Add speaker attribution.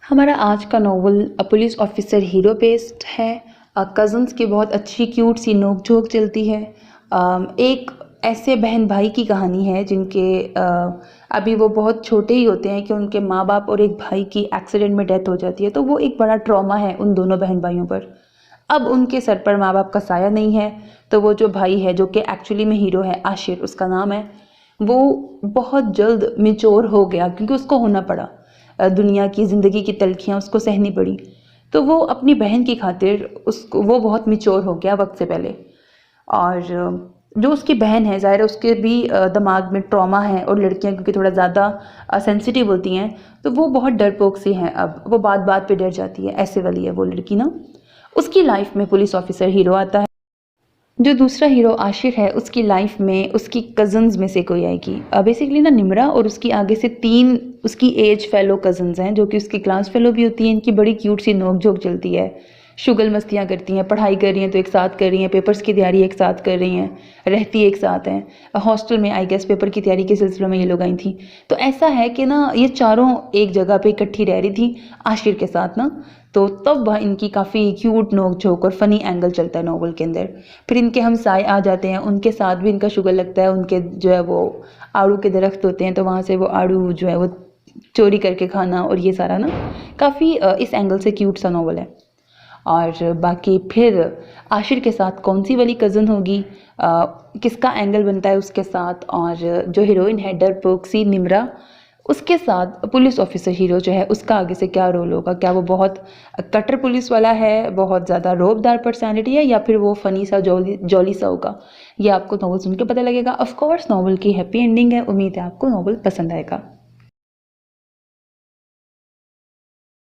Speaker 1: हमारा आज का novel police officer hero based है। कज़न्स की बहुत अच्छी क्यूट सी नोक झोंक चलती है। एक ऐसे बहन भाई की कहानी है जिनके अभी वो बहुत छोटे ही होते हैं कि उनके माँ बाप और एक भाई की एक्सीडेंट में डेथ हो जाती है, तो वो एक बड़ा ट्रॉमा है उन दोनों बहन भाइयों पर। अब उनके सर पर माँ बाप का साया नहीं है, तो वो जो भाई है, जो कि एक्चुअली में हीरो है, आशिर उसका नाम है, वो बहुत जल्द मिच्योर हो गया क्योंकि उसको होना पड़ा। दुनिया की ज़िंदगी की तलखियाँ उसको सहनी पड़ी, तो वो अपनी बहन की खातिर उसको वो बहुत मिच्योर हो गया वक्त से पहले। और जो उसकी बहन है, ज़ाहिर है उसके भी दिमाग में ट्रॉमा है, और लड़कियां क्योंकि थोड़ा ज़्यादा सेंसिटिव होती हैं, तो वो बहुत डरपोक सी हैं। अब वो बात बात पे डर जाती है, ऐसे वाली है वो लड़की ना। उसकी लाइफ में पुलिस ऑफिसर हीरो आता है। जो दूसरा हीरो आशिर है, उसकी लाइफ में उसकी कज़न्स में से कोई आएगी। बेसिकली ना, निम्रा और उसकी आगे से 3 उसकी एज फेलो कज़न्स हैं, जो कि उसकी क्लास फेलो भी होती हैं। इनकी बड़ी क्यूट सी नोक झोंक चलती है, शुगल मस्तियाँ करती हैं, पढ़ाई कर रही हैं तो एक साथ कर रही हैं, पेपर्स की तैयारी एक साथ कर रही हैं, रहती एक साथ हैं। हॉस्टल में आई गेस पेपर की तैयारी के सिलसिले में ये लोग आई थी। तो ऐसा है कि ना, ये चारों एक जगह पे इकट्ठी रह रही थी आशिर के साथ ना। तो तब वह इनकी काफ़ी क्यूट नोक झोंक और फ़नी एंगल चलता है नॉवल के अंदर। फिर इनके हमसाए आ जाते हैं, उनके साथ भी इनका शुगर लगता है। उनके जो है वो आड़ू के दरख्त होते हैं, तो वहाँ से वो आड़ू जो है वो चोरी करके खाना, और ये सारा ना काफ़ी इस एंगल से क्यूट सा नॉवल है। और बाकी फिर आशिर के साथ कौन सी वाली कज़न होगी, किसका एंगल बनता है उसके साथ, और जो हीरोइन है डरपोक सी निम्रा, उसके साथ पुलिस ऑफिसर हीरो जो है उसका आगे से क्या रोल होगा। क्या वो बहुत कट्टर पुलिस वाला है, बहुत ज़्यादा रौबदार पर्सनैलिटी है, या फिर वो फ़नी सा जॉली जॉली सा होगा। ये आपको नॉवल सुन के पता लगेगा। ऑफ कोर्स नॉवल की हैप्पी एंडिंग है। उम्मीद है आपको नॉवल पसंद आएगा।